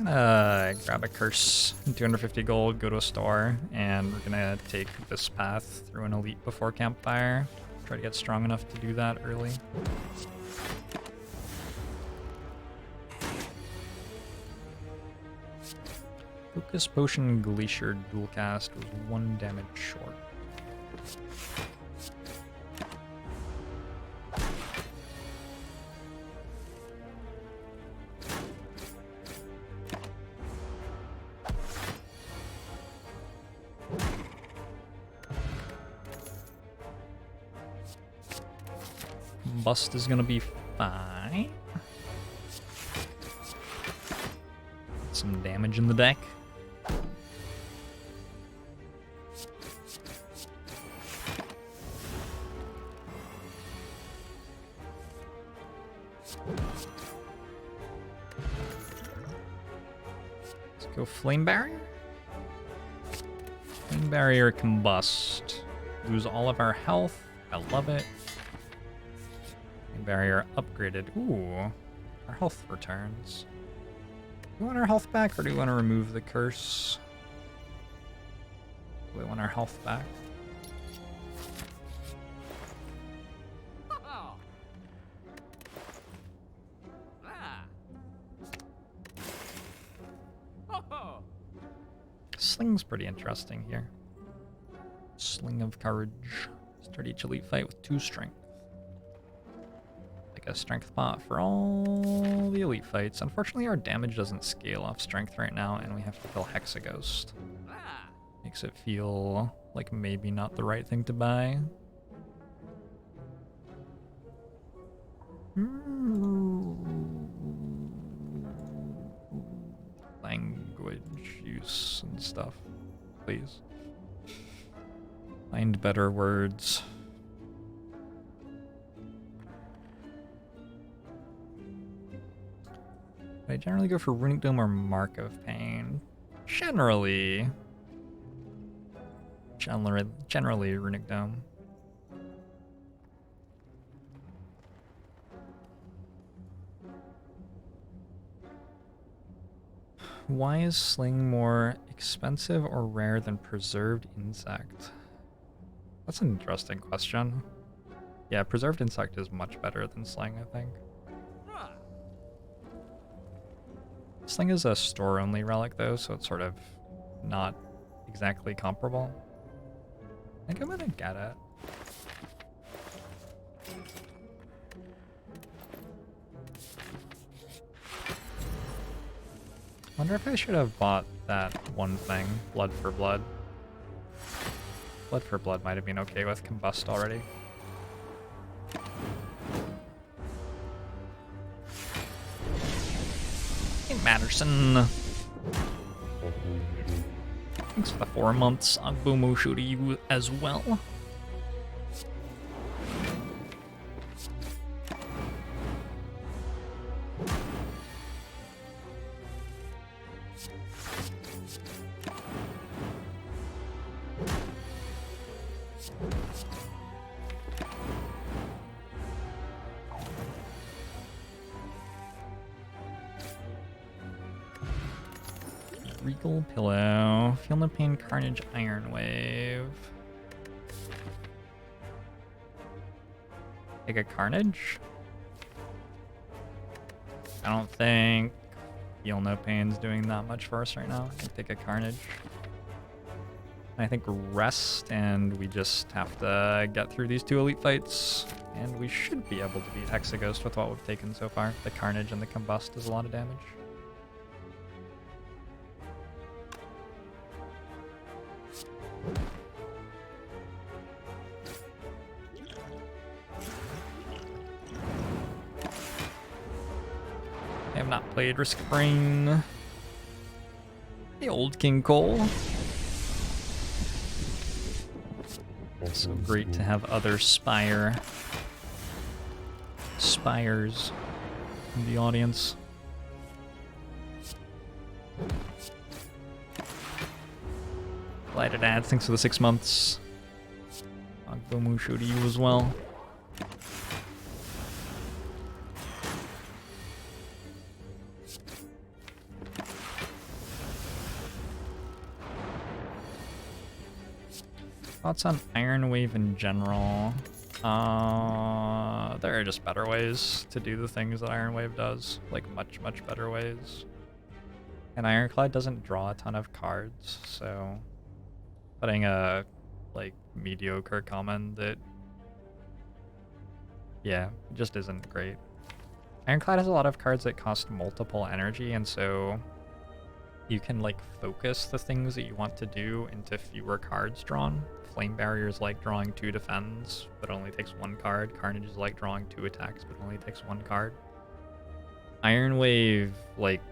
gonna grab a curse, 250 gold, go to a store, and we're gonna take this path through an elite before campfire. Try to get strong enough to do that early. Focus Potion Glacier dual cast was 1 damage short. Bust is gonna be fine. Some damage in the deck. Let's go Flame Barrier. Flame Barrier Combust. Lose all of our health. I love it. Barrier upgraded. Ooh, our health returns. Do we want our health back or do we want to remove the curse? Do we want our health back? Sling's pretty interesting here. Sling of Courage. Start each elite fight with 2 strength. A strength pot for all the elite fights. Unfortunately, our damage doesn't scale off strength right now, and we have to kill Hexaghost. Makes it feel like maybe not the right thing to buy. Language use and stuff, please. Find better words. I generally go for Runic Dome or Mark of Pain. Generally Runic Dome. Why is Sling more expensive or rare than Preserved Insect? That's an interesting question. Yeah, Preserved Insect is much better than Sling, I think. Sling is a store-only relic, though, so it's sort of not exactly comparable. I think I'm gonna get it. Wonder if I should have bought that one thing, Blood for Blood. Blood for Blood might have been okay with Combust already. Matterson. Thanks for the 4 months. Agbomushu to you as well. Regal Pillow, Feel No Pain, Carnage, Iron Wave. Take a Carnage? I don't think Feel No Pain's doing that much for us right now. I think take a Carnage. I think rest, and we just have to get through these 2 elite fights, and we should be able to beat Hexaghost with what we've taken so far. The Carnage and the Combust is a lot of damage. I have not played Risk Brain. The old King Cole. It's so great to have other Spires in the audience. Delighted ads, thanks for the 6 months. Agbomushu to you as well. Thoughts on Iron Wave in general? There are just better ways to do the things that Iron Wave does. Like, much, much better ways. And Ironclad doesn't draw a ton of cards, so putting a, like, mediocre common that, yeah, just isn't great. Ironclad has a lot of cards that cost multiple energy, and so you can, like, focus the things that you want to do into fewer cards drawn. Flame Barrier's like drawing 2 defends, but only takes 1 card. Carnage is like drawing 2 attacks, but only takes 1 card. Iron Wave, like,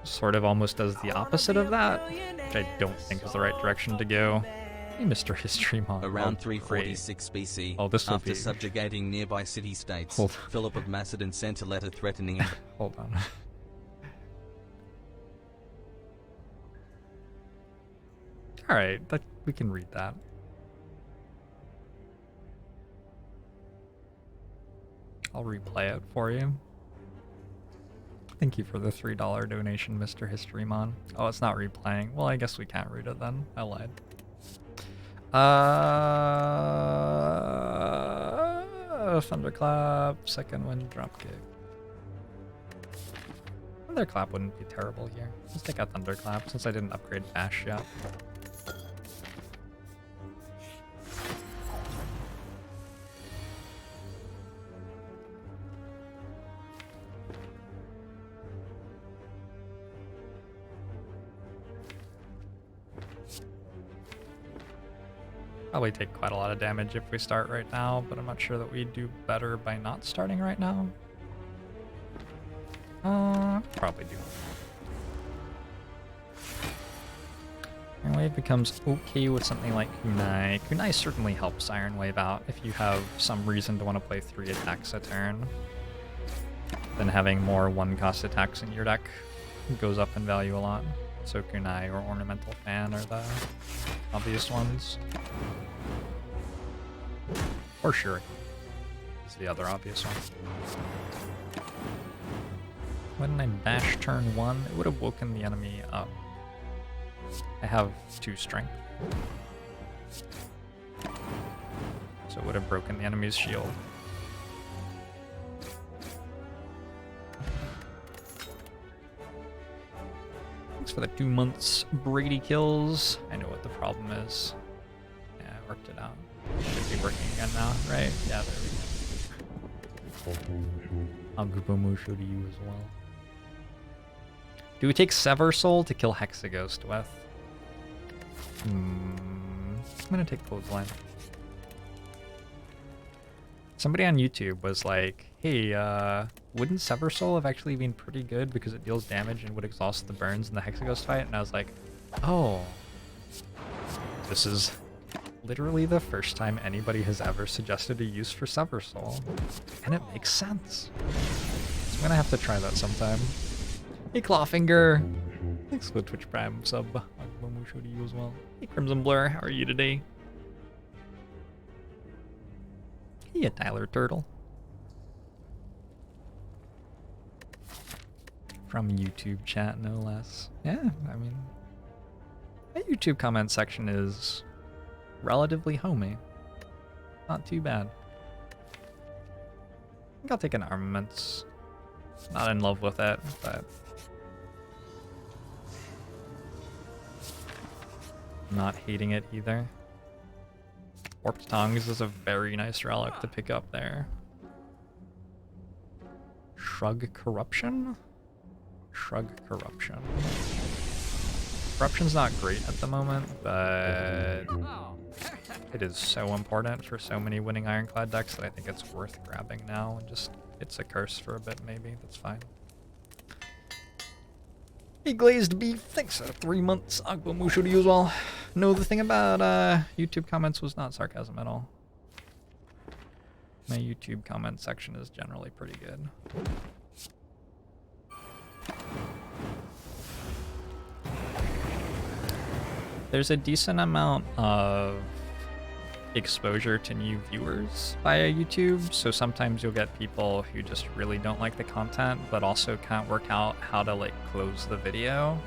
sort of almost does the opposite of that, which I don't think is the right direction to go. Hey, Mr. History Mod. Around 346 BC, after subjugating nearby city-states, Philip of Macedon sent a letter threatening him. Hold on. Alright, we can read that. I'll replay it for you. Thank you for the $3 donation, Mr. Historymon. Oh, it's not replaying. Well, I guess we can't read it then. I lied. Thunderclap, second wind, dropkick. Thunderclap wouldn't be terrible here. Let's take a Thunderclap since I didn't upgrade Bash yet. Probably take quite a lot of damage if we start right now, but I'm not sure that we do better by not starting right now. Probably do. Iron Wave becomes okay with something like Kunai. Kunai certainly helps Iron Wave out if you have some reason to want to play 3 attacks a turn. Then having more 1-cost attacks in your deck goes up in value a lot. So Kunai or Ornamental Fan are the obvious ones. Or Shuriken is the other obvious one. When I bash turn 1, it would have woken the enemy up. I have 2 strength. So it would have broken the enemy's shield. Thanks for the 2 months, Brady Kills. I know what the problem is. Yeah, I worked it out. Should be working again now, right? Yeah, there we go. I'll group a Musho to you as well. Do we take Sever Soul to kill Hexaghost with? I'm gonna take Clothesline. Somebody on YouTube was like, hey, wouldn't Sever Soul have actually been pretty good because it deals damage and would exhaust the burns in the Hexaghost fight? And I was like, oh, this is literally the first time anybody has ever suggested a use for Sever Soul. And it makes sense. So I'm gonna have to try that sometime. Hey, Clawfinger! Thanks for the Twitch Prime sub. I'll show to you as well. Hey, Crimson Blur, how are you today? Hey, Tyler Turtle. From YouTube chat, no less. Yeah, I mean, my YouTube comment section is relatively homey. Not too bad. I think I'll take an Armaments. Not in love with it, but not hating it either. Warped Tongues is a very nice relic to pick up there. Shrug Corruption? Shrug Corruption. Corruption's not great at the moment, but it is so important for so many winning Ironclad decks that I think it's worth grabbing now and just it's a curse for a bit maybe. That's fine. Hey, Glazed Beef, thanks for 3 months. Agua Musho to you as well. No, the thing about YouTube comments was not sarcasm at all. My YouTube comment section is generally pretty good. There's a decent amount of exposure to new viewers via YouTube, so sometimes you'll get people who just really don't like the content but also can't work out how to like close the video.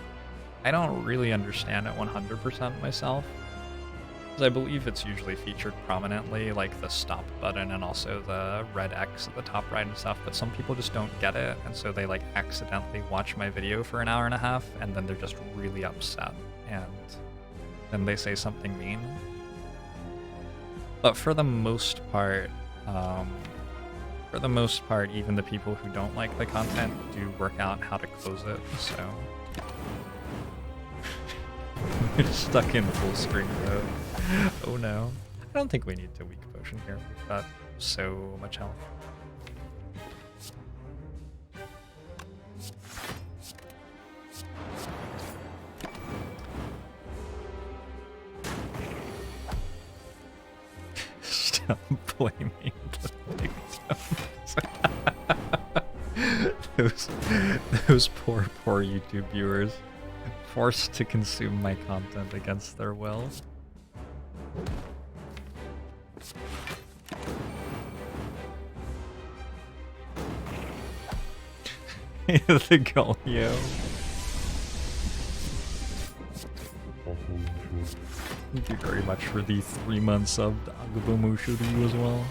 I don't really understand it 100% myself. Because I believe it's usually featured prominently, like the stop button and also the red X at the top right and stuff, but some people just don't get it, and so they like accidentally watch my video for an hour and a half, and then they're just really upset, and then they say something mean. But for the most part, even the people who don't like the content do work out how to close it, so... We're stuck in full screen mode. Oh no. I don't think we need to weak potion here. We've got so much health. Stop blaming the victims. Those poor YouTube viewers. Forced to consume my content against their will. The Golio. Thank you very much for the 3 months of Agabomushu to you as well.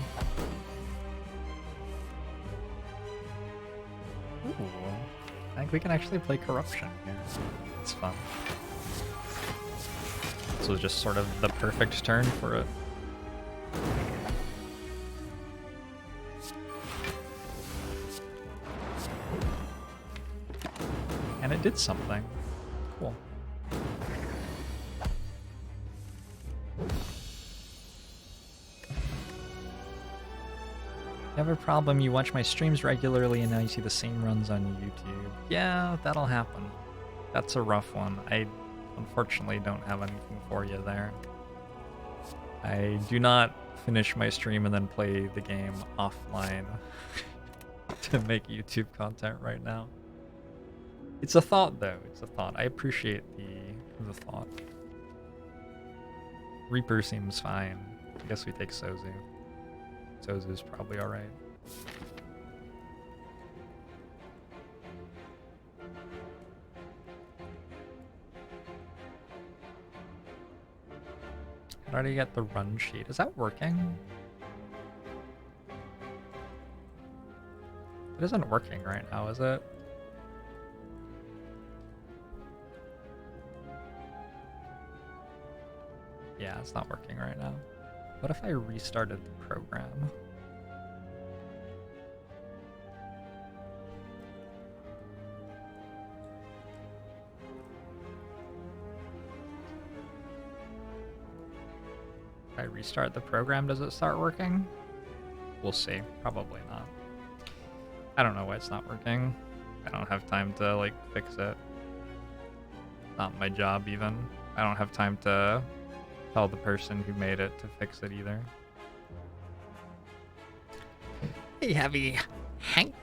Ooh, I think we can actually play Corruption here. It's fun. This was just sort of the perfect turn for it. And it did something. Cool. You have a problem, you watch my streams regularly and now you see the same runs on YouTube. Yeah, that'll happen. That's a rough one. I unfortunately don't have anything for you there. I do not finish my stream and then play the game offline to make YouTube content right now. It's a thought though, it's a thought. I appreciate the thought. Reaper seems fine. I guess we take Sozu. Sozu's probably alright. How do you get the run sheet? Is that working? It isn't working right now, is it? Yeah, it's not working right now. What if I restarted the program? If I restart the program, does it start working? We'll see. Probably not. I don't know why it's not working. I don't have time to, like, fix it. Not my job, even. I don't have time to tell the person who made it to fix it, either. Hey, Heavy Hank.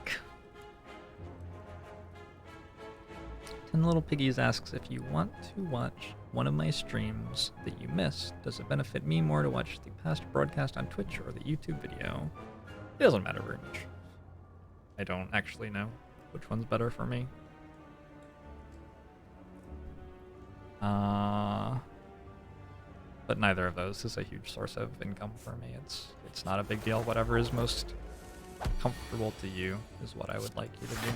10 Little Piggies asks, if you want to watch one of my streams that you missed, does it benefit me more to watch the past broadcast on Twitch or the YouTube video? It doesn't matter very much. I don't actually know which one's better for me. But neither of those is a huge source of income for me. It's not a big deal. Whatever is most comfortable to you is what I would like you to do.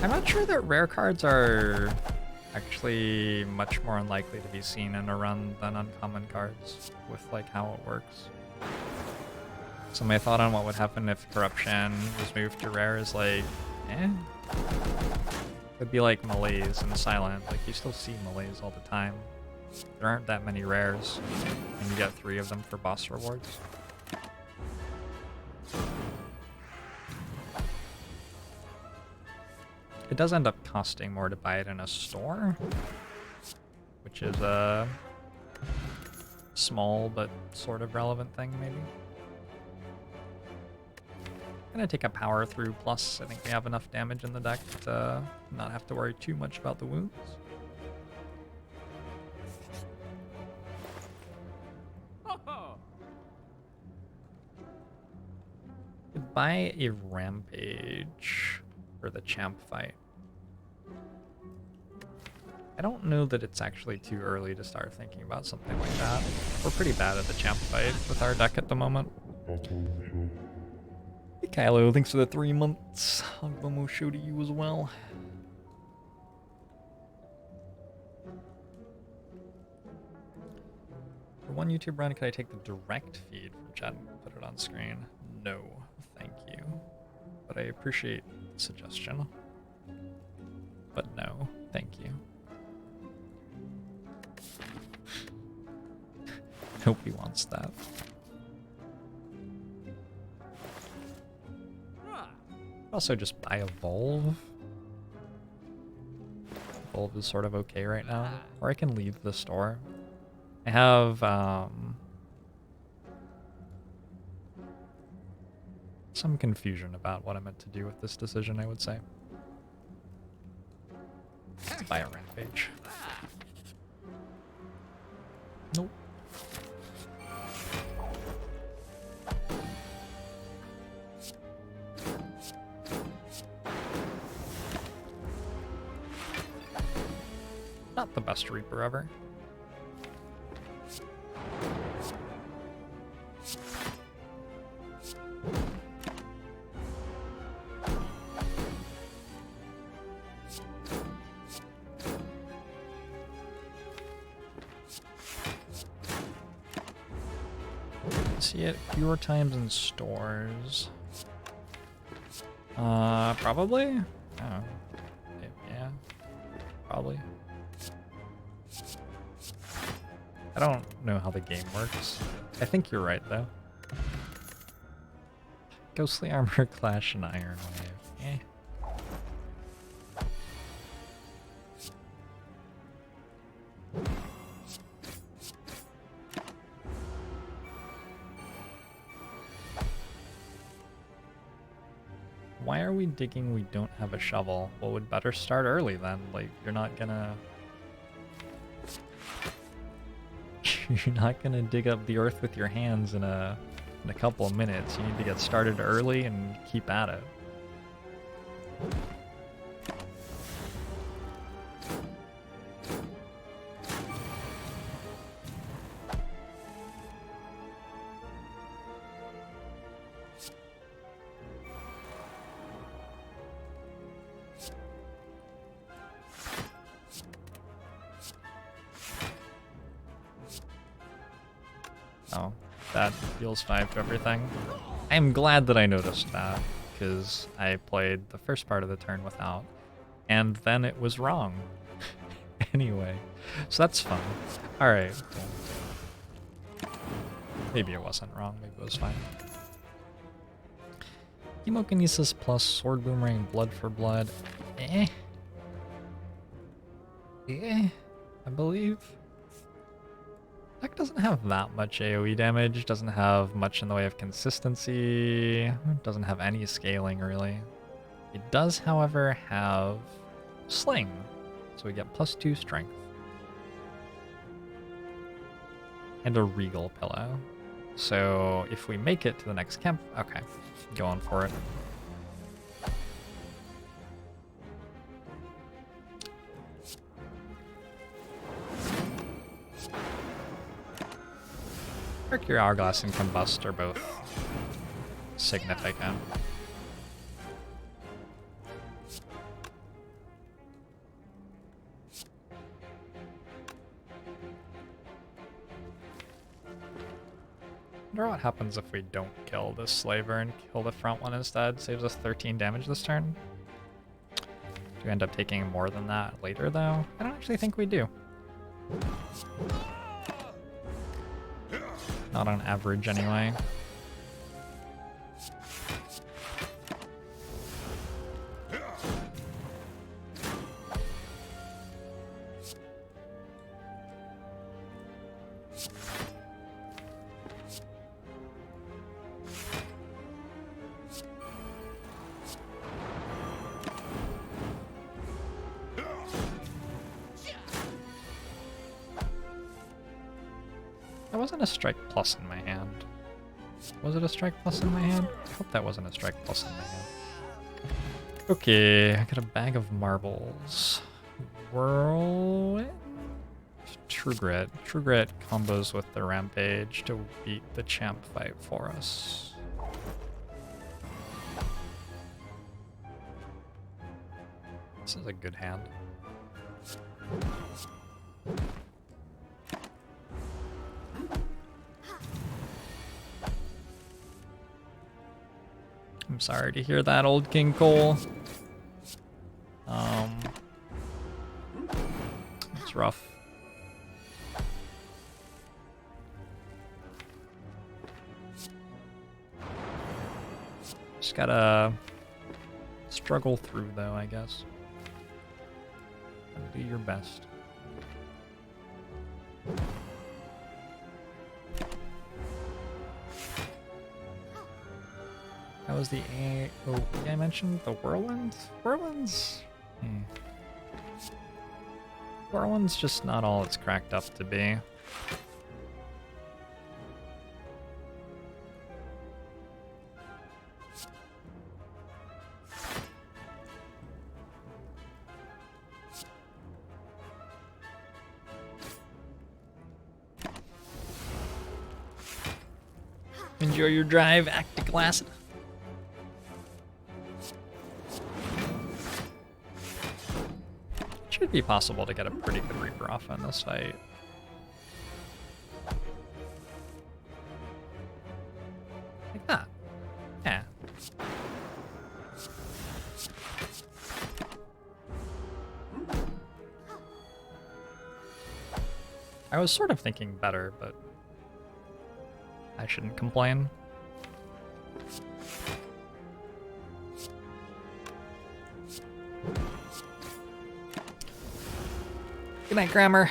I'm not sure that rare cards are actually much more unlikely to be seen in a run than uncommon cards with like how it works. So my thought on what would happen if Corruption was moved to rare is like, it'd be like Malaise and Silent. Like you still see Malaise all the time. There aren't that many rares, and you get 3 of them for boss rewards. It does end up costing more to buy it in a store, which is a small but sort of relevant thing, maybe. I'm gonna take a power through plus. I think we have enough damage in the deck to not have to worry too much about the wounds. buy a rampage for the champ fight. I don't know that it's actually too early to start thinking about something like that. We're pretty bad at the champ fight with our deck at the moment. Hey Kylo, thanks for the 3 months. Agbomo show to you as well. For one YouTube run, could I take the direct feed from chat and put it on screen? No, thank you. But I appreciate the suggestion. But no, thank you. Hope he wants that. Also just buy Evolve. Evolve is sort of okay right now. Or I can leave the store. I have some confusion about what I meant to do with this decision, I would say. Let's buy a rampage. Nope. Not the best Reaper ever. See it fewer times in stores. Probably? Oh. Yeah. Probably. I don't know how the game works. I think you're right, though. Ghostly Armor Clash and Iron Wave. Eh. Why are we digging? We don't have a shovel. Well, we'd better start early then. Like, you're not gonna dig up the earth with your hands in a couple of minutes. You need to get started early and keep at it. Oh, that deals 5 to everything. I'm glad that I noticed that, because I played the first part of the turn without, and then it was wrong. Anyway, so that's fun. Alright. Maybe it wasn't wrong, maybe it was fine. Chemokinesis plus Sword Boomerang, Blood for Blood. Eh, I believe. Deck doesn't have that much AoE damage, doesn't have much in the way of consistency, doesn't have any scaling really. It does, however, have Sling, so we get +2 strength. And a Regal Pillow. So if we make it to the next camp, okay, going for it. Mercury Hourglass and Combust are both significant. I wonder what happens if we don't kill this slaver and kill the front one instead. Saves us 13 damage this turn. Do we end up taking more than that later though? I don't actually think we do. Not on average, anyway. There wasn't a strike plus in my hand. Was it a strike plus in my hand? I hope that wasn't a strike plus in my hand. Okay, I got a bag of marbles. Whirlwind? True Grit. True Grit combos with the Rampage to beat the champ fight for us. This is a good hand. I'm sorry to hear that, old King Cole. It's rough. Just gotta struggle through, though, I guess. And do your best. That was the I mentioned the Whirlwind? Whirlwind's? Whirlwind's just not all it's cracked up to be. Enjoy your drive, Actic Acid. Should be possible to get a pretty good Reaper off in this fight. Like that. Yeah. I was sort of thinking better, but I shouldn't complain. Good night, Grammar.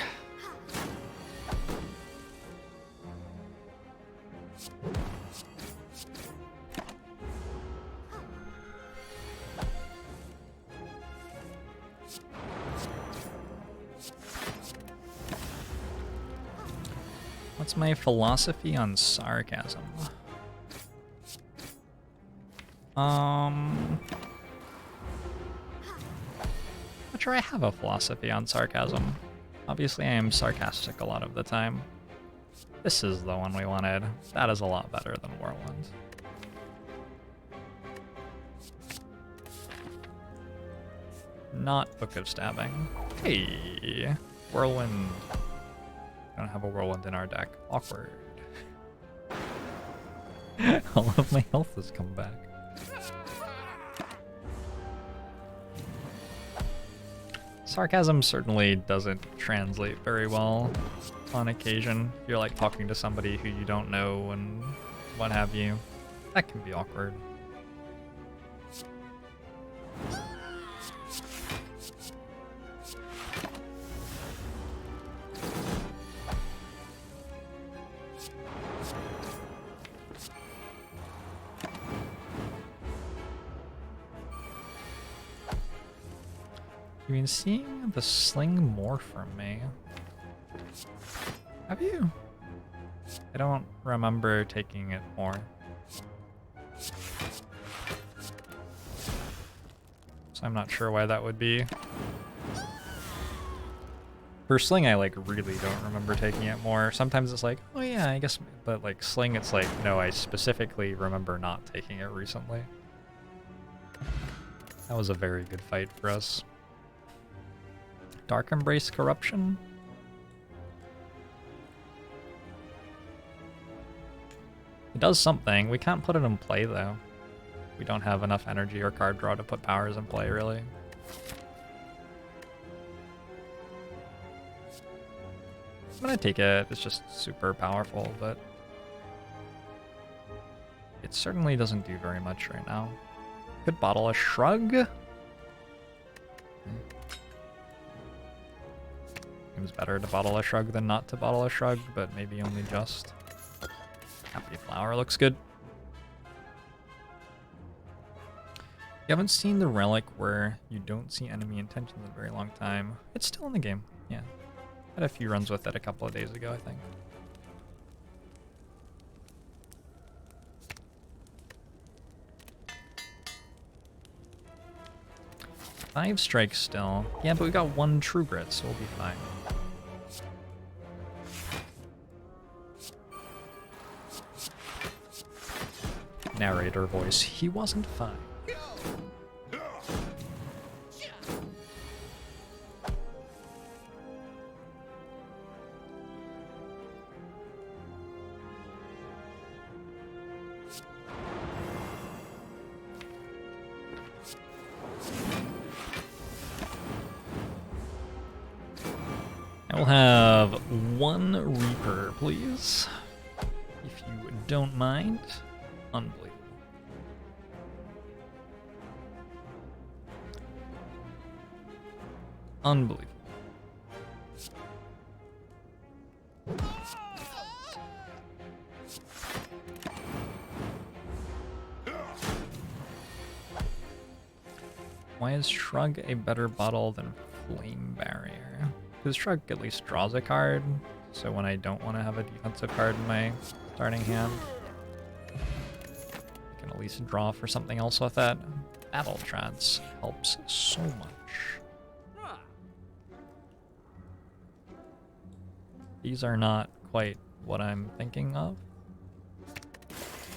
What's my philosophy on sarcasm? Not sure I have a philosophy on sarcasm. Obviously, I am sarcastic a lot of the time. This is the one we wanted. That is a lot better than Whirlwind. Not Book of Stabbing. Hey, Whirlwind. I don't have a Whirlwind in our deck. Awkward. All of my health has come back. Sarcasm certainly doesn't translate very well on occasion. If you're like talking to somebody who you don't know and what have you. That can be awkward. You've been seeing the sling more from me. Have you? I don't remember taking it more. So I'm not sure why that would be. For sling, I like really don't remember taking it more. Sometimes it's like, oh yeah, I guess, but like sling, it's like, no, I specifically remember not taking it recently. That was a very good fight for us. Dark Embrace Corruption? It does something. We can't put it in play, though. We don't have enough energy or card draw to put powers in play, really. I'm gonna take it. It's just super powerful, but it certainly doesn't do very much right now. Could bottle a Shrug? Seems better to bottle a Shrug than not to bottle a Shrug, but maybe only just. Happy Flower looks good. You haven't seen the relic where you don't see enemy intentions in a very long time. It's still in the game, yeah. Had a few runs with it a couple of days ago, I think. 5 strikes still. Yeah, but we got 1 True Grit, so we'll be fine. Narrator voice. He wasn't fine. I will have 1 Reaper, please. If you don't mind. Unbelievable. Unbelievable. Why is Shrug a better bottle than Flame Barrier? Because Shrug at least draws a card, so when I don't want to have a defensive card in my starting hand, I can at least draw for something else with that. Battle Trance helps so much. These are not quite what I'm thinking of.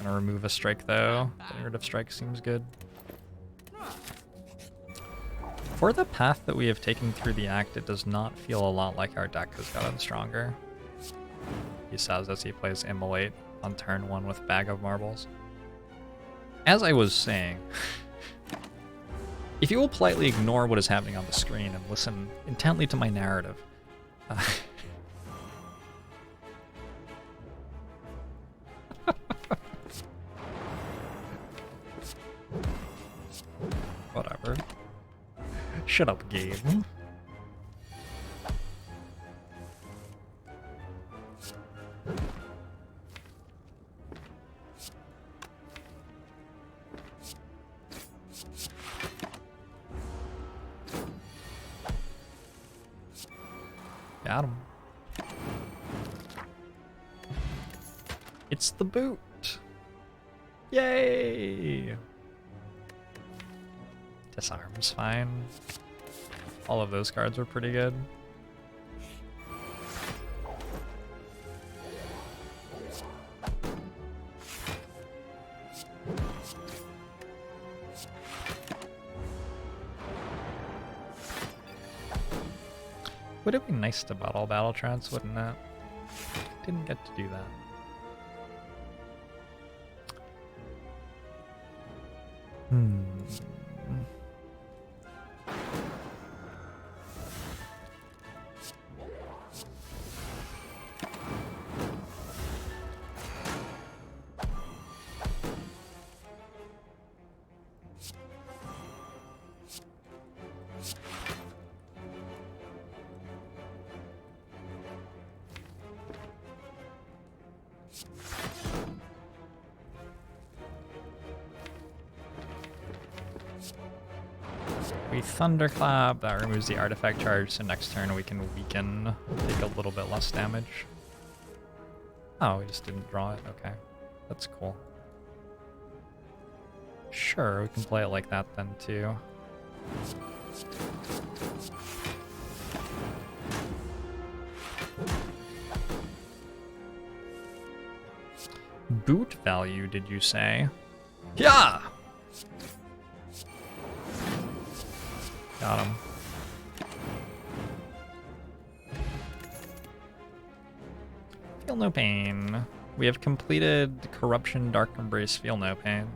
Gonna remove a strike though. Getting rid of strike seems good. For the path that we have taken through the act, it does not feel a lot like our deck has gotten stronger. He says as he plays Immolate on turn 1 with Bag of Marbles. As I was saying, if you will politely ignore what is happening on the screen and listen intently to my narrative, whatever. Shut up, game. Got him. It's the boot. Yay! Disarm's fine. All of those cards were pretty good. Would it be nice to bottle Battle Trance, wouldn't it? Didn't get to do that. We Thunderclap, that removes the artifact charge, so next turn we can weaken, take a little bit less damage. Oh, we just didn't draw it, okay. That's cool. Sure, we can play it like that then too. Boot value, did you say? Yeah! Got him. Feel no pain. We have completed Corruption, Dark Embrace, Feel no pain.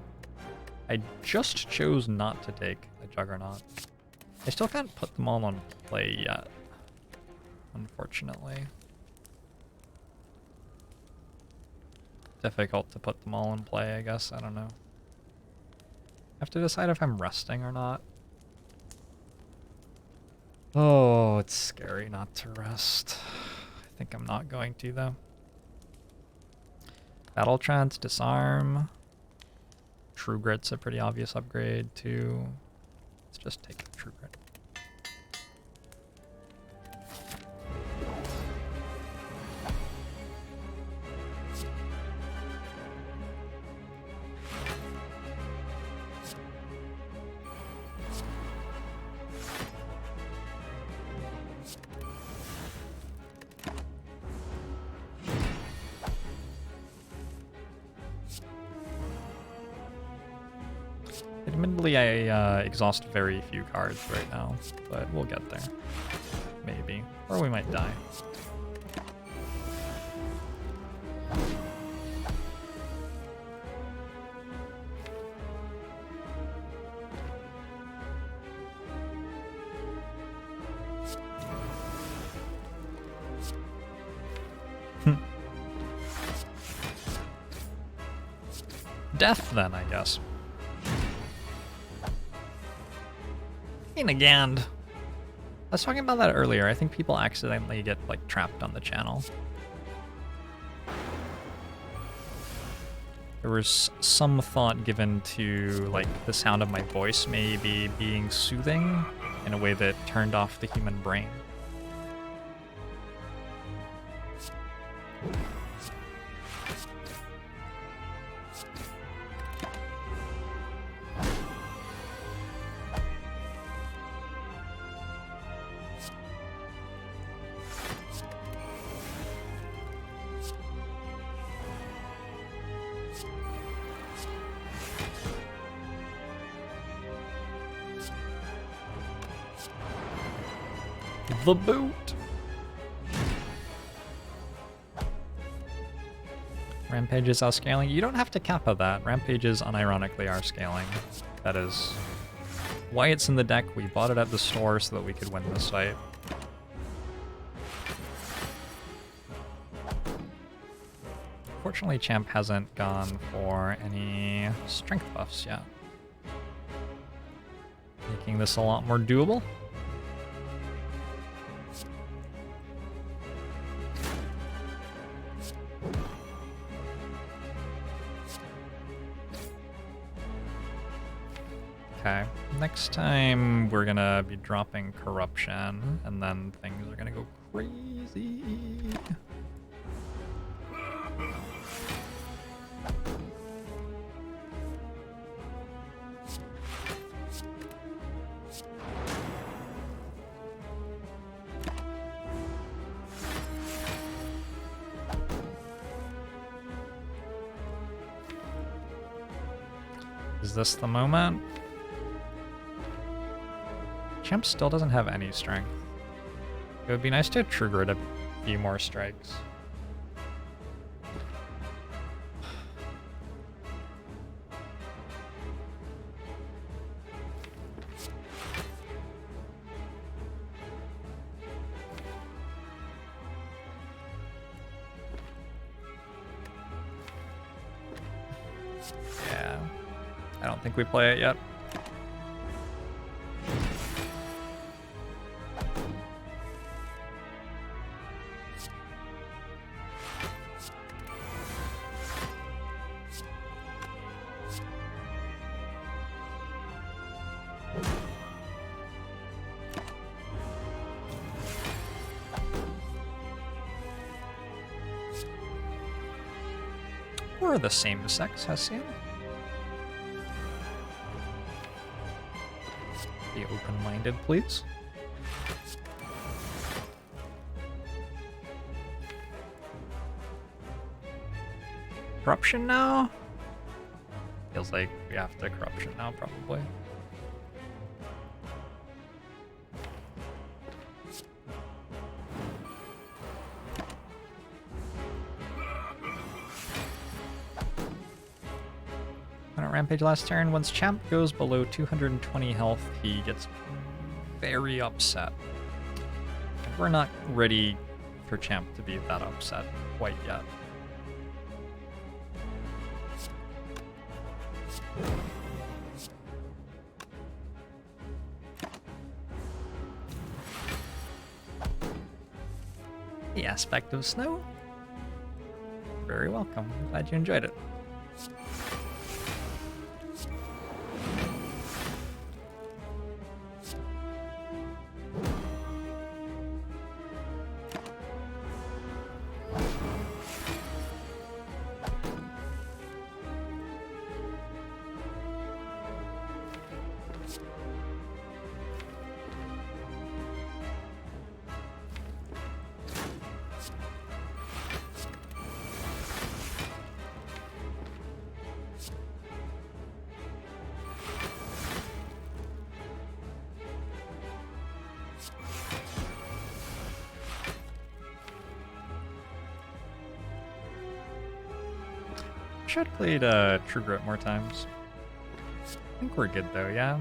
I just chose not to take a Juggernaut. I still can't put them all on play yet, unfortunately. Difficult to put them all in play, I guess. I don't know. I have to decide if I'm resting or not. Oh, it's scary not to rest. I think I'm not going to, though. Battle Trance, Disarm. True Grit's a pretty obvious upgrade, too. Let's just take the True Grit. Admittedly, I exhaust very few cards right now, but we'll get there. Maybe. Or we might die. Death, then, I guess. Again. I was talking about that earlier. I think people accidentally get, like, trapped on the channel. There was some thought given to, like, the sound of my voice maybe being soothing in a way that turned off the human brain. The boot. Rampages are scaling. You don't have to kappa that. Rampages unironically are scaling. That is why it's in the deck. We bought it at the store so that we could win this fight. Fortunately, Champ hasn't gone for any strength buffs yet, making this a lot more doable. Okay, next time we're gonna be dropping corruption, and then things are gonna go crazy. Is this the moment? Champ still doesn't have any strength. It would be nice to trigger it a few more strikes. Yeah, I don't think we play it yet. We're the same sex, Hessian. Be open-minded, please. Corruption now? Feels like we have to corruption now, probably. Rampage last turn. Once Champ goes below 220 health, he gets very upset. And we're not ready for Champ to be that upset quite yet. The aspect of snow. Very welcome. Glad you enjoyed it. Should have played True Grit more times. I think we're good though, yeah?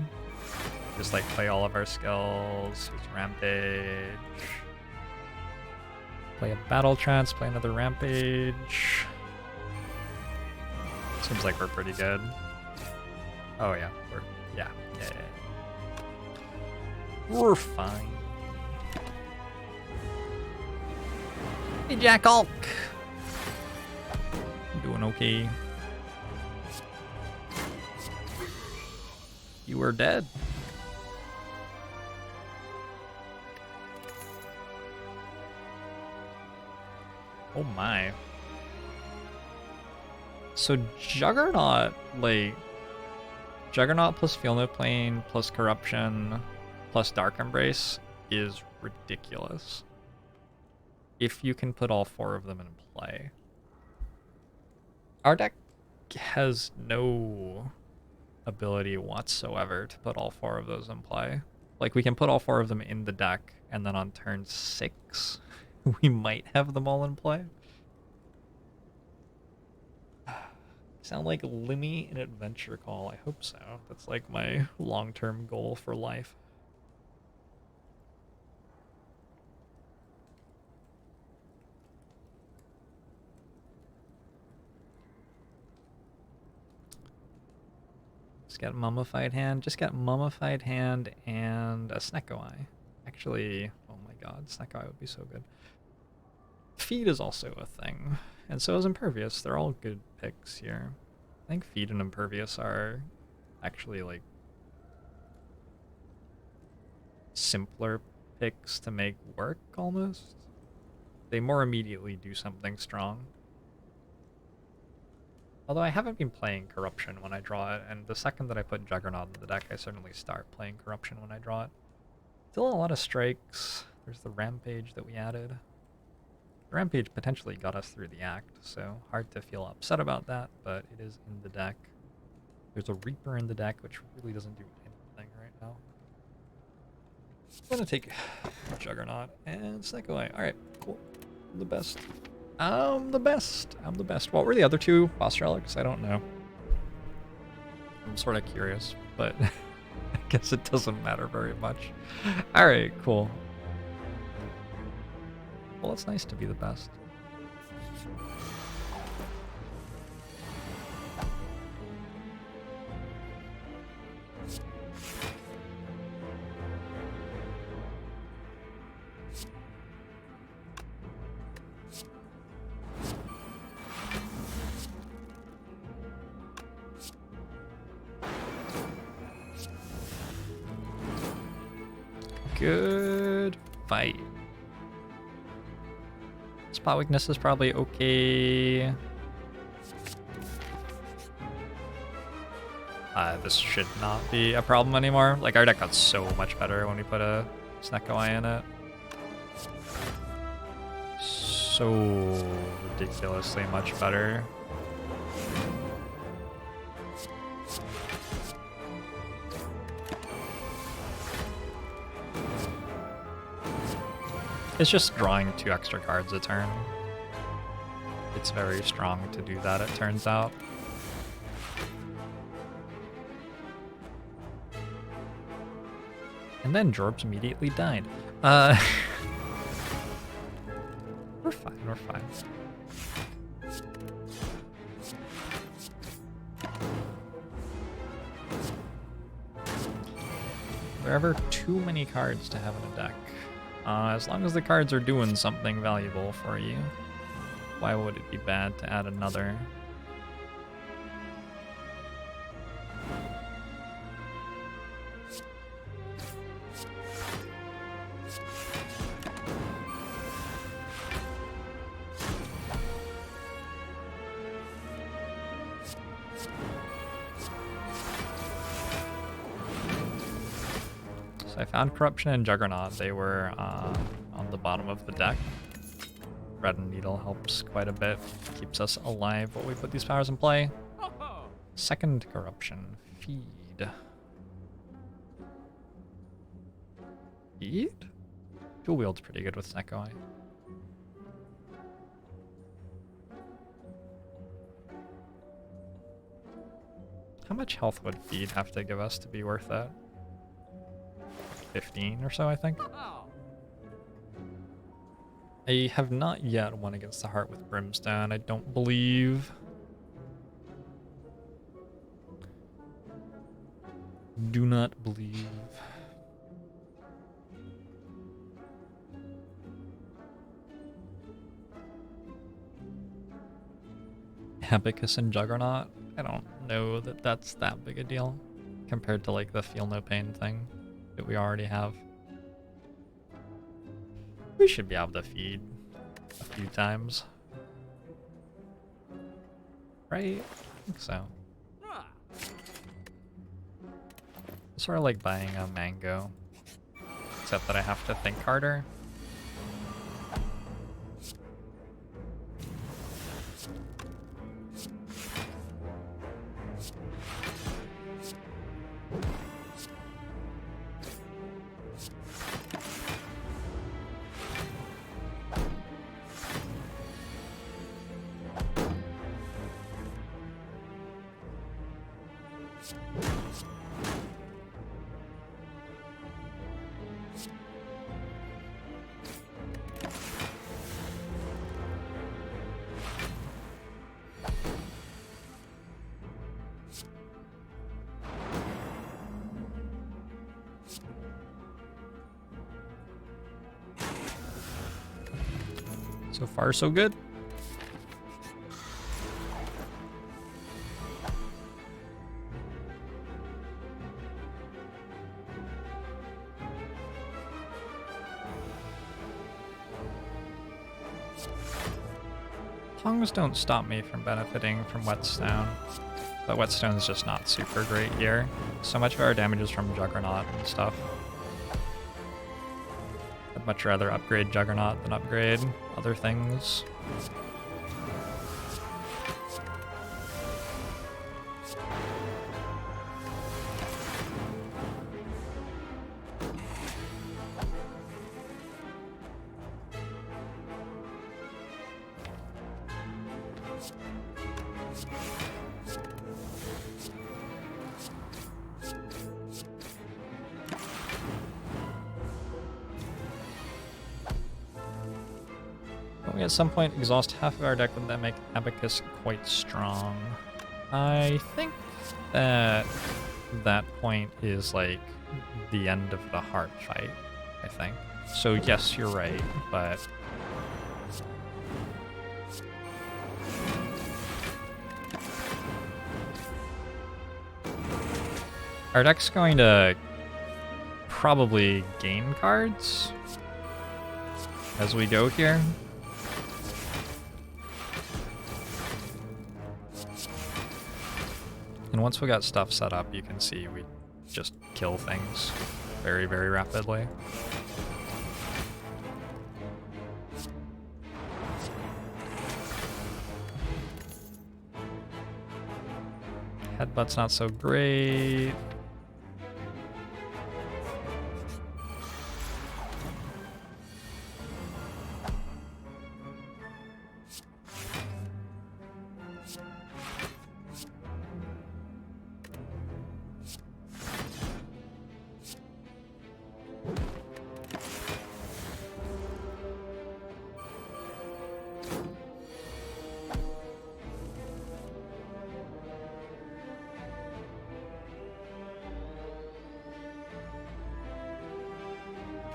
Just like play all of our skills, use Rampage. Play a Battle Trance, play another Rampage. Seems like we're pretty good. Oh yeah, yeah. We're fine. Hey Jack Hulk! I'm doing okay. You are dead. Oh my. So Juggernaut, like... Juggernaut plus Feel No Pain plus Corruption plus Dark Embrace is ridiculous. If you can put all 4 of them in play. Our deck has no ability whatsoever to put all 4 of those in play. Like, we can put all 4 of them in the deck, and then on turn 6, we might have them all in play. Sound like Limmy in Adventure Call. I hope so. That's like my long-term goal for life. Just got Mummified Hand. Just got Mummified Hand and a Snecko Eye. Actually, oh my god, Snecko Eye would be so good. Feed is also a thing, and so is Impervious. They're all good picks here. I think Feed and Impervious are actually like simpler picks to make work almost. They more immediately do something strong. Although I haven't been playing Corruption when I draw it, and the second that I put Juggernaut in the deck, I certainly start playing Corruption when I draw it. Still a lot of strikes. There's the Rampage that we added. The Rampage potentially got us through the act, so hard to feel upset about that, but it is in the deck. There's a Reaper in the deck, which really doesn't do anything right now. I'm gonna take Juggernaut and Snecko Eye. Alright, cool. I'm the best. I'm the best. I'm the best. What were the other 2 boss relics? I don't know. I'm sort of curious, but I guess it doesn't matter very much. Alright, cool. Well, it's nice to be the best. Good fight. Spot weakness is probably okay. This should not be a problem anymore. Like, our deck got so much better when we put a Snecko Eye in it. So ridiculously much better. It's just drawing 2 extra cards a turn. It's very strong to do that, it turns out. And then Jorbs immediately died. We're fine, we're fine. There are ever too many cards to have in a deck. As long as the cards are doing something valuable for you, why would it be bad to add another? I found Corruption and Juggernaut. They were on the bottom of the deck. Red and Needle helps quite a bit. Keeps us alive while we put these powers in play. Second Corruption. Feed. Feed? Dual Wield's pretty good with Snecko Eye. How much health would feed have to give us to be worth it? 15 or so, I think. I have not yet won against the Heart with Brimstone, I don't believe. Do not believe. Abacus and Juggernaut? I don't know that that's that big a deal compared to like the Feel No Pain thing that we already have. We should be able to feed a few times. Right? I think so. Sort of like buying a mango, except that I have to think harder. So far, so good. Tongues don't stop me from benefiting from Whetstone, but Whetstone's just not super great here. So much of our damage is from Juggernaut and stuff. I'd much rather upgrade Juggernaut than upgrade other things. We at some point exhaust half of our deck, would that make Abacus quite strong? I think that that point is like the end of the Heart fight, I think. So yes, you're right, but our deck's going to probably gain cards as we go here. And once we got stuff set up, you can see we just kill things very, very rapidly. Headbutt's not so great.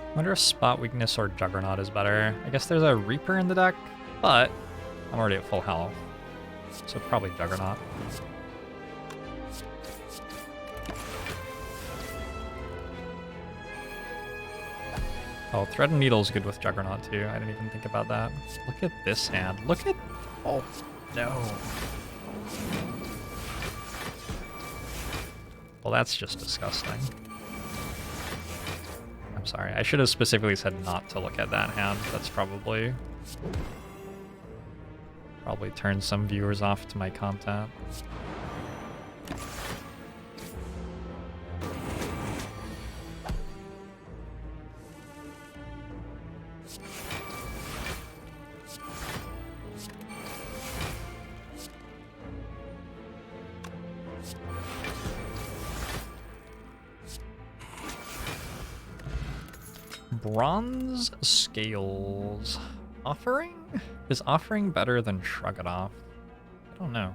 I wonder if Spot Weakness or Juggernaut is better. I guess there's a Reaper in the deck, but I'm already at full health, so probably Juggernaut. Oh, Thread and Needle's good with Juggernaut too. I didn't even think about that. Look at this hand. Look at... Oh, no. Well, that's just disgusting. I'm sorry. I should have specifically said not to look at that hand. That's probably turned some viewers off to my content. Bronze scales. Offering? Is offering better than shrug it off? I don't know.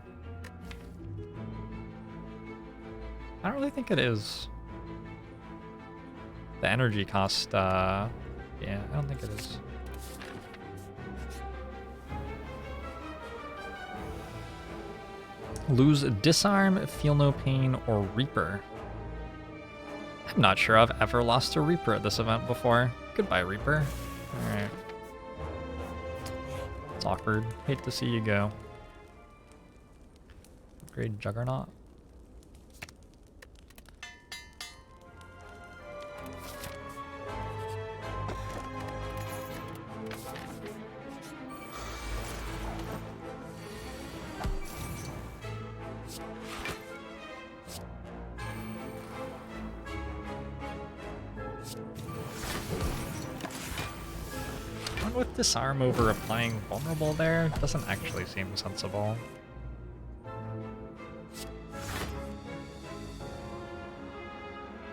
I don't really think it is. The energy cost, yeah, I don't think it is. Lose Disarm, Feel No Pain, or Reaper. I'm not sure I've ever lost a Reaper at this event before. Goodbye, Reaper. Alright. It's awkward. Hate to see you go. Upgrade Juggernaut. With disarm over applying vulnerable there doesn't actually seem sensible.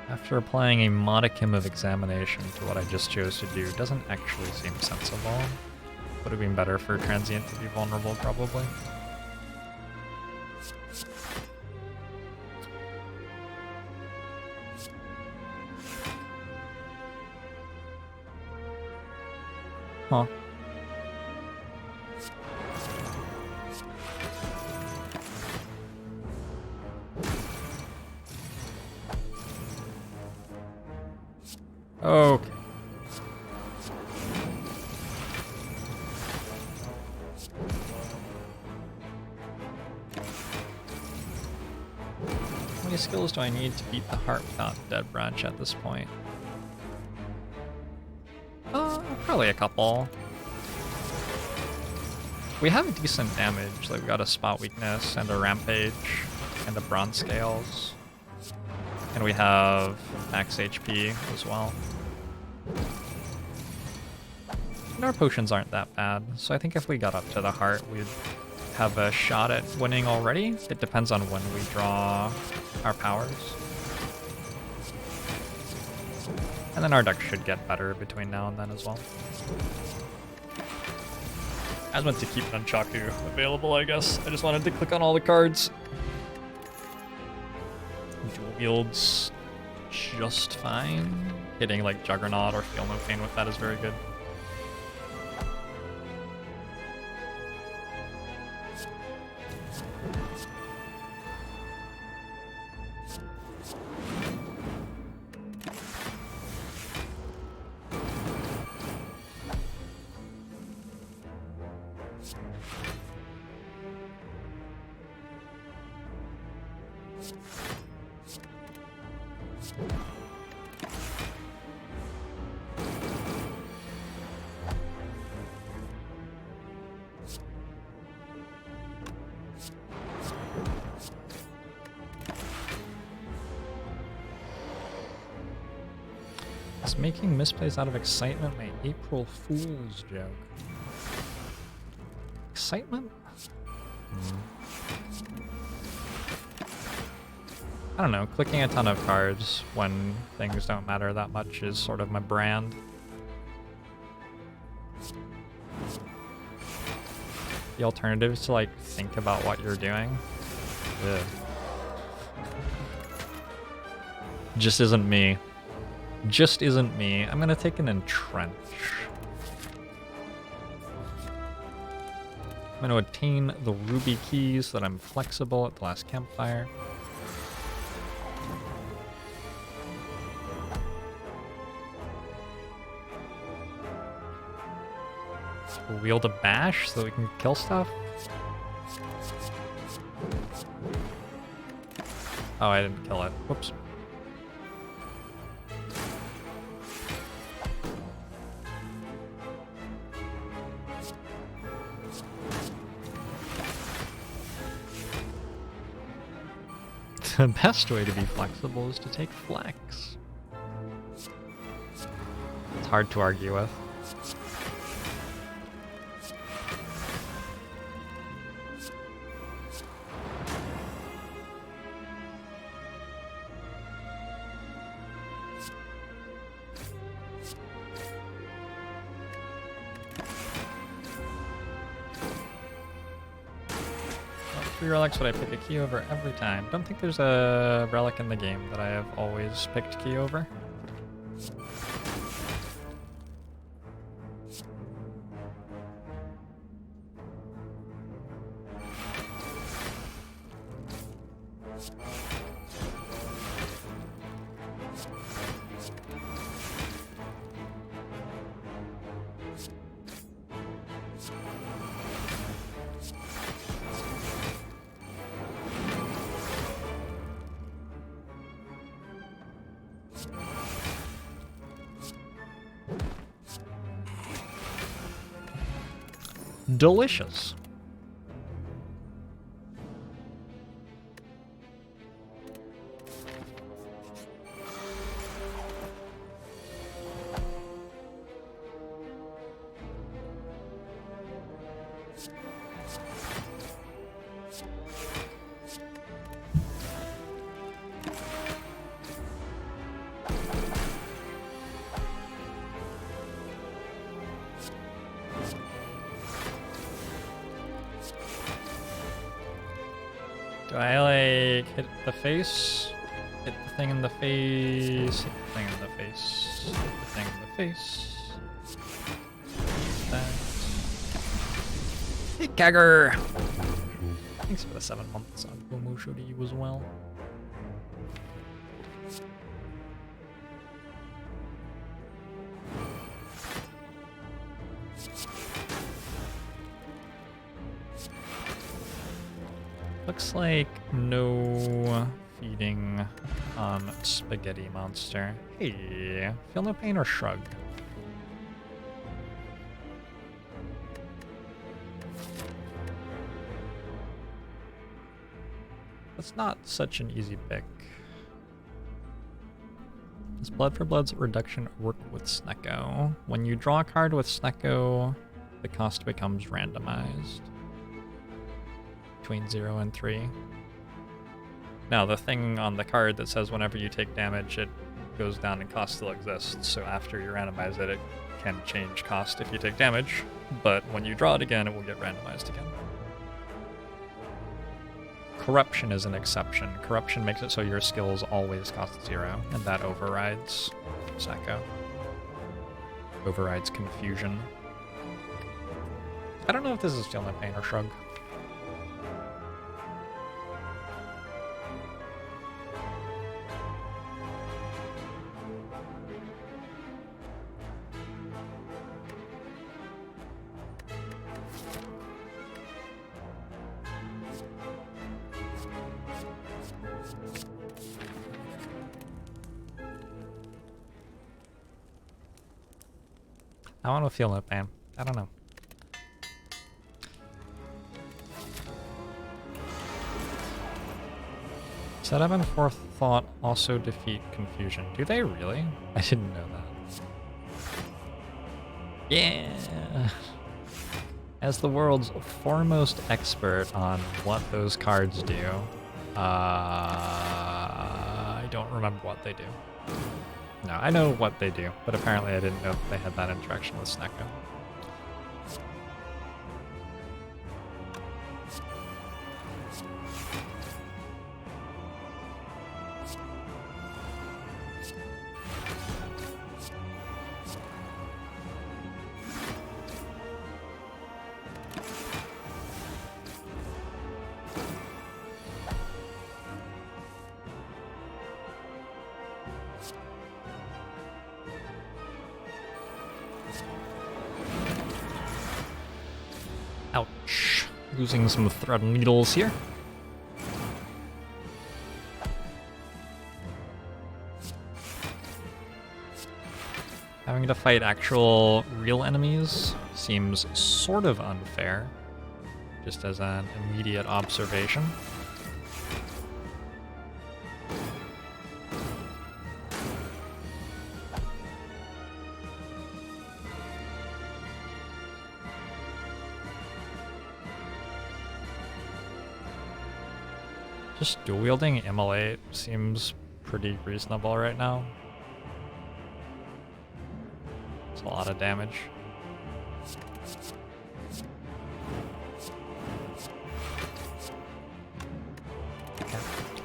After applying a modicum of examination to what I just chose to do doesn't actually seem sensible. Would have been better for transient to be vulnerable, probably. Huh. Okay. How many skills do I need to beat the heart without Dead Branch at this point? Probably a couple. We have decent damage, like we got a spot weakness and a rampage and a bronze scales. And we have max HP as well. And our potions aren't that bad, so I think if we got up to the heart, we'd have a shot at winning already. It depends on when we draw our powers. And then our deck should get better between now and then as well. I was meant to keep Nunchaku available, I guess. I just wanted to click on all the cards. Dual wields just fine. Hitting like Juggernaut or Feel No Pain with that is very good. Is making misplays out of excitement my April Fool's joke? Excitement? I don't know, clicking a ton of cards when things don't matter that much is sort of my brand. The alternative is to like think about what you're doing. Ugh. Just isn't me. Just isn't me. I'm gonna take an Entrench. I'm gonna attain the ruby keys so that I'm flexible at the last campfire. We'll wield a bash so that we can kill stuff. Oh, I didn't kill it. Whoops. The best way to be flexible is to take flex. It's hard to argue with. 3 relics would I pick a key over every time? Don't think there's a relic in the game that I have always picked key over. Delicious. Do I like hit the face? Hit the thing in the face. Hit the thing in the face. Hit the thing in the face. That. Hey, Kagger! Thanks for the 7 months on Bomusho to you as well. Looks like no feeding on Spaghetti Monster. Hey, feel no pain or shrug? That's not such an easy pick. Does Blood for Blood's reduction work with Snecko? When you draw a card with Snecko, the cost becomes randomized. Between 0 and 3. Now, the thing on the card that says whenever you take damage, it goes down and cost still exists, so after you randomize it, it can change cost if you take damage, but when you draw it again, it will get randomized again. Corruption is an exception. Corruption makes it so your skills always cost 0, and that overrides Snecko. Overrides Confusion. I don't know if this is Feel No Pain or Shrug. I want to feel no pain. I don't know. Setup and Forethought also defeat Confusion. Do they really? I didn't know that. Yeah! As the world's foremost expert on what those cards do, I don't remember what they do. No, I know what they do, but apparently I didn't know that they had that interaction with Snecko. Ouch. Losing some thread needles here. Having to fight actual real enemies seems sort of unfair, just as an immediate observation. Just dual wielding Immolate seems pretty reasonable right now. It's a lot of damage.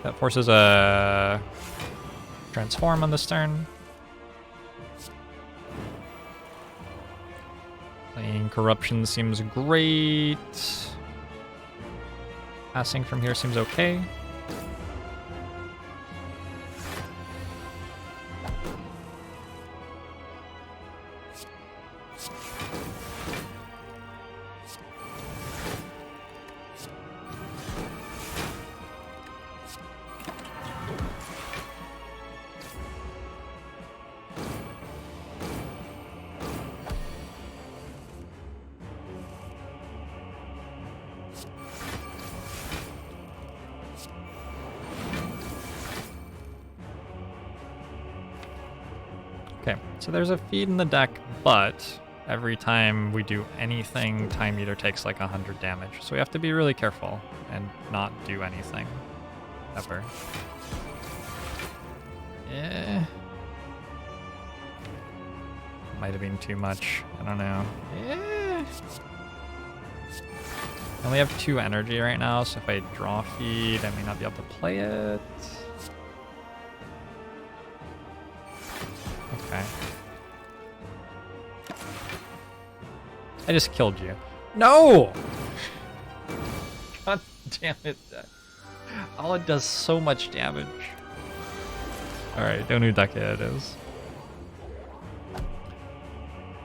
That forces a transform on this turn. Playing corruption seems great. Passing from here seems okay. Okay, so there's a feed in the deck, but every time we do anything, Time Eater takes like 100 damage. So we have to be really careful and not do anything. Ever. Yeah. Might have been too much. I don't know. Yeah. I only have 2 energy right now, so if I draw feed, I may not be able to play it. Okay. I just killed you. No! God damn it. Oh, it does so much damage. Alright, don't know who Decade is.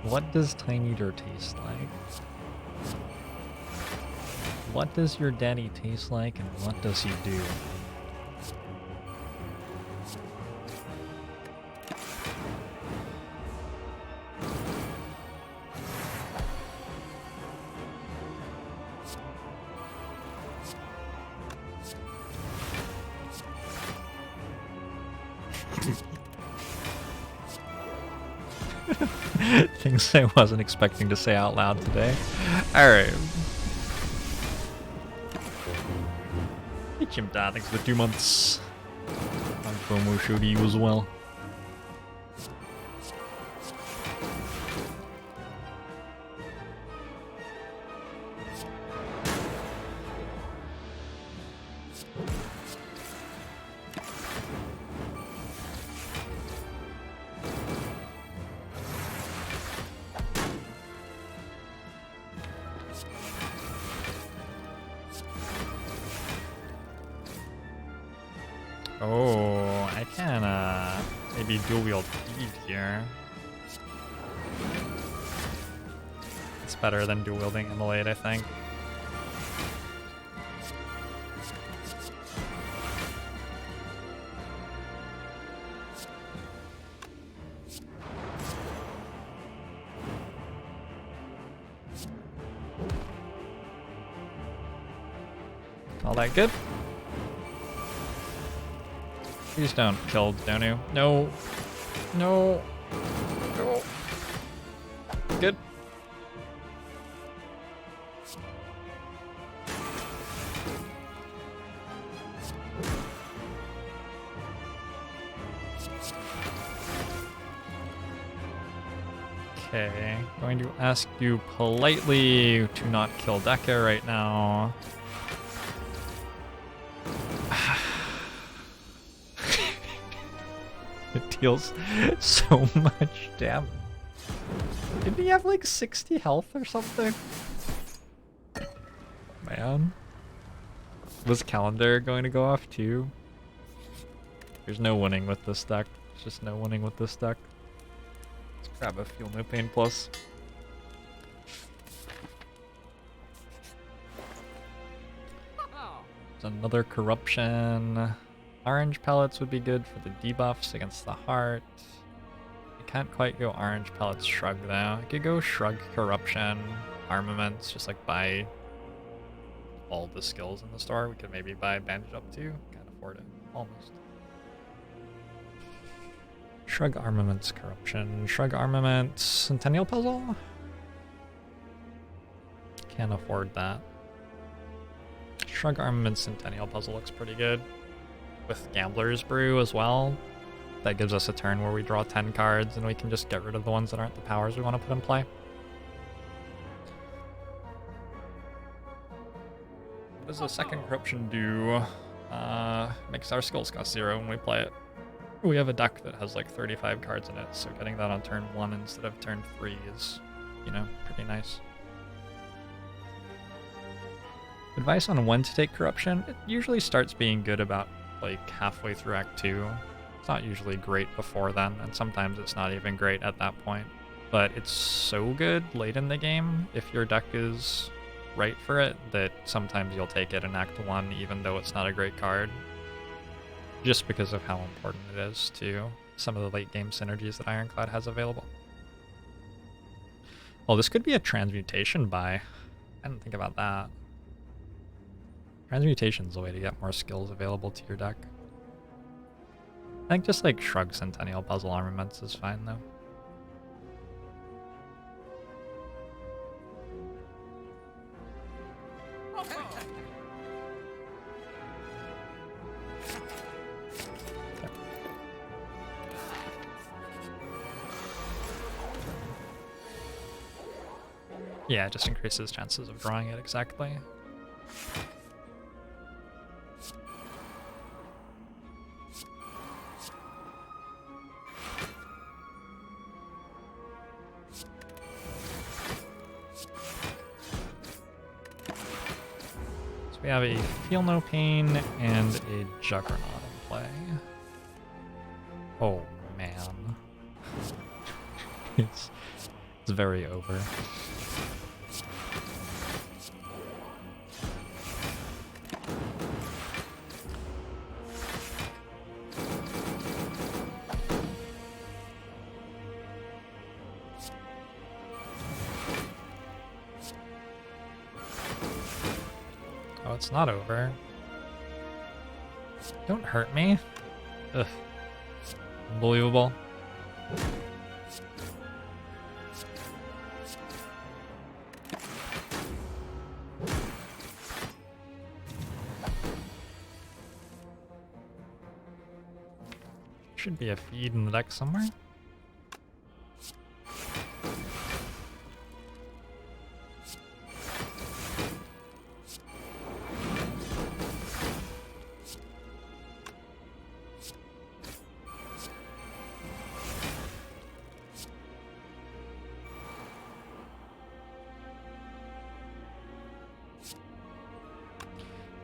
What does Time Eater taste like? What does your daddy taste like, and what does he do? Things I wasn't expecting to say out loud today. Alright. Hey Jim Dad, thanks for the 2 months. My promo show to you as well. Oh, I can maybe dual wield feed here. It's better than dual wielding Immolate, I think. All that good? Please don't kill Donu. No. No. No. Good. Okay. Going to ask you politely to not kill Deka right now. It deals so much damage. Didn't he have like 60 health or something? Man. Was Calendar going to go off too? There's no winning with this deck. There's just no winning with this deck. Let's grab a Feel No Pain Plus. There's another Corruption. Orange pellets would be good for the debuffs against the heart. I can't quite go orange pellets Shrug though. I could go Shrug, Corruption, Armaments, just like buy all the skills in the store. We could maybe buy Bandage up too. Can't afford it. Almost. Shrug, Armaments, Corruption. Shrug, Armaments, Centennial Puzzle? Can't afford that. Shrug, Armaments, Centennial Puzzle looks pretty good. With Gambler's Brew as well. That gives us a turn where we draw 10 cards and we can just get rid of the ones that aren't the powers we want to put in play. What does the second Corruption do? Makes our skills cost 0 when we play it. We have a deck that has like 35 cards in it, so getting that on turn 1 instead of turn 3 is, you know, pretty nice. Advice on when to take Corruption? It usually starts being good about like halfway through Act 2. It's not usually great before then, and sometimes it's not even great at that point. But it's so good late in the game, if your deck is right for it, that sometimes you'll take it in Act 1 even though it's not a great card. Just because of how important it is to some of the late game synergies that Ironclad has available. Well, this could be a transmutation buy. I didn't think about that. Transmutation is a way to get more skills available to your deck. I think just like Shrug Centennial Puzzle Armaments is fine though. Yeah, it just increases chances of drawing it exactly. So we have a Feel No Pain and a Juggernaut in play. Oh man. It's very over. Oh, it's not over. Don't hurt me. Ugh. Unbelievable. Should be a feed in the deck somewhere.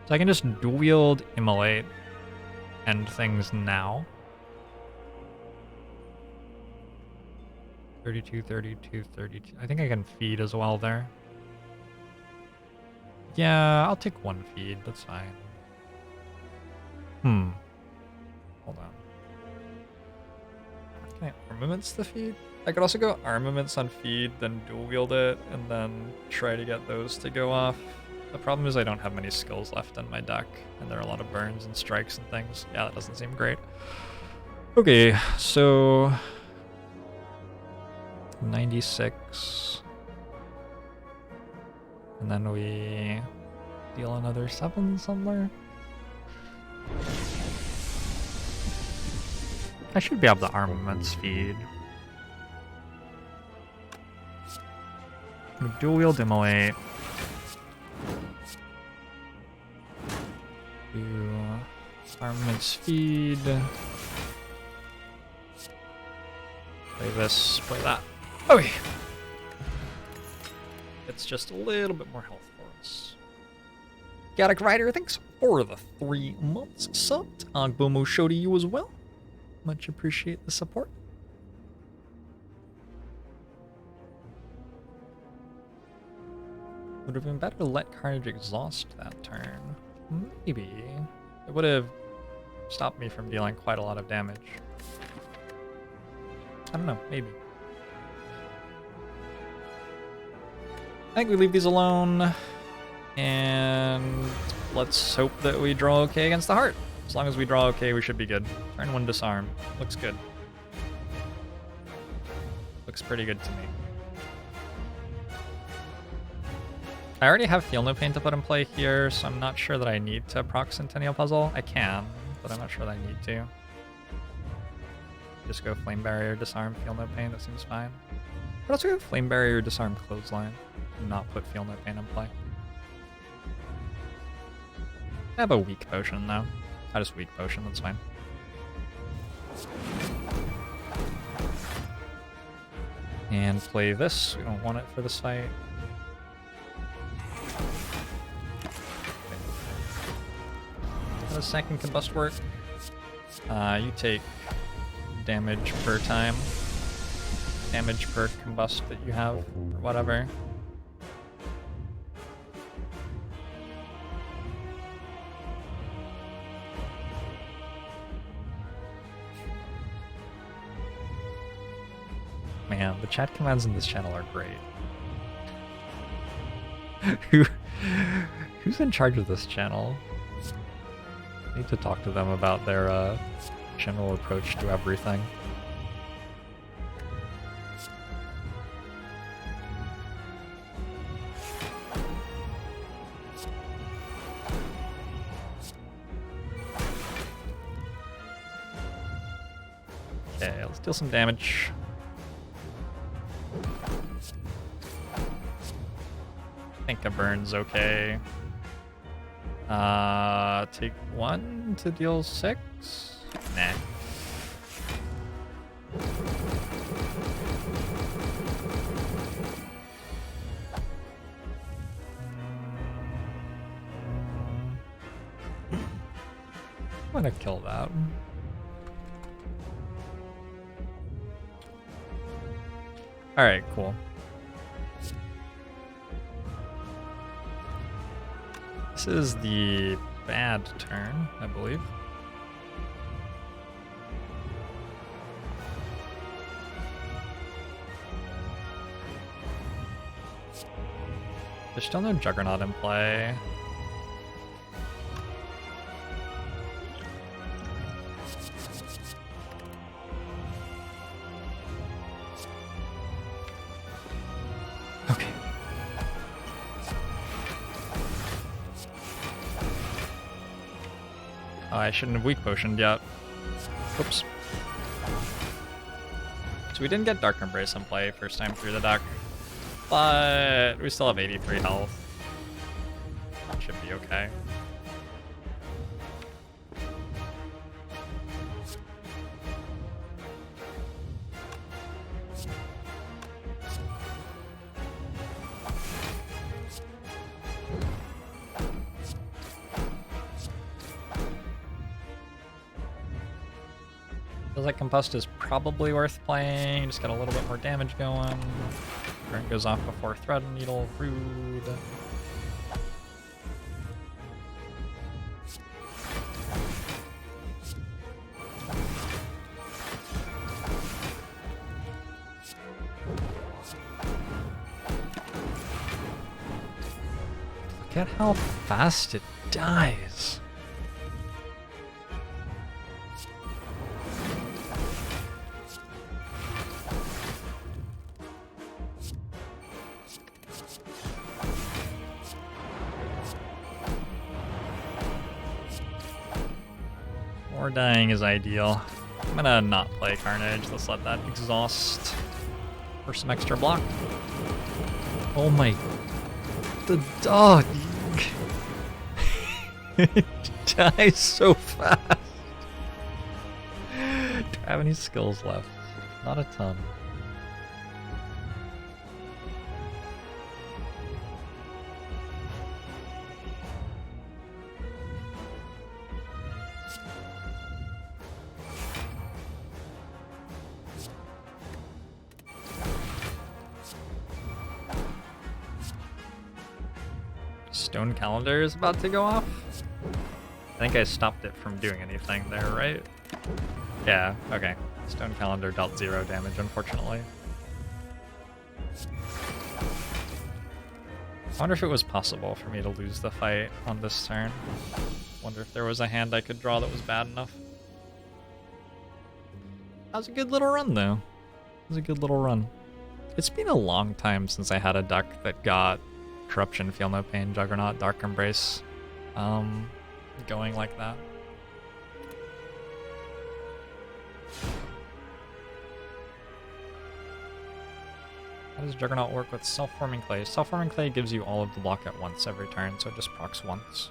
So I can just dual wield Immolate end things now. 32, 32, 32. I think I can feed as well there. Yeah, I'll take one feed. That's fine. Hold on. Can I armaments the feed? I could also go armaments on feed, then dual wield it, and then try to get those to go off. The problem is I don't have many skills left in my deck, and there are a lot of burns and strikes and things. Yeah, that doesn't seem great. Okay, so 96. And then we deal another 7 somewhere. I should be able to armaments feed. We dual wield Immolate. Do armaments feed. Play this, play that. Okay. It's just a little bit more health for us. Gaddock Rider, thanks for the 3 months subbed. Agbomo show to you as well. Much appreciate the support. Would have been better to let Carnage exhaust that turn. Maybe. It would have stopped me from dealing quite a lot of damage. I don't know, maybe. I think we leave these alone, and let's hope that we draw okay against the heart. As long as we draw okay, we should be good. Turn 1 disarm. Looks good. Looks pretty good to me. I already have Feel No Pain to put in play here, so I'm not sure that I need to proc Centennial Puzzle. I can, but I'm not sure that I need to. Just go Flame Barrier, Disarm, Feel No Pain, that seems fine. But also go Flame Barrier, Disarm, Clothesline, and not put Feel No Pain in play. I have a weak potion though. I just weak potion, that's fine. And play this. We don't want it for this fight. How does second combust work? You take damage per time. Damage per combust that you have, or whatever. Man, the chat commands in this channel are great. Who's in charge of this channel? I need to talk to them about their general approach to everything. Okay, let's deal some damage. I think a burn's okay. Take 1 to deal 6? Nah. I'm gonna kill that. Alright, cool. This is the bad turn, I believe. There's still no Juggernaut in play. Okay. Oh, I shouldn't have weak potioned yet. Oops. So we didn't get Dark Embrace in play first time through the deck, but we still have 83 health. Should be okay. Feels like Combust is probably worth playing. Just got a little bit more damage going. Current goes off before Thread Needle. Rude. Look at how fast it dies. More dying is ideal. I'm gonna not play Carnage. Let's let that exhaust for some extra block. Oh my... The dog! It dies so fast! Do I have any skills left? Not a ton. Stone Calendar is about to go off. I think I stopped it from doing anything there, right? Yeah, okay. Stone Calendar dealt 0 damage, unfortunately. I wonder if it was possible for me to lose the fight on this turn. Wonder if there was a hand I could draw that was bad enough. That was a good little run, though. It was a good little run. It's been a long time since I had a deck that got Corruption, Feel No Pain, Juggernaut, Dark Embrace going like that. How does Juggernaut work with Self-Forming Clay? Self-Forming Clay gives you all of the block at once every turn, so it just procs once.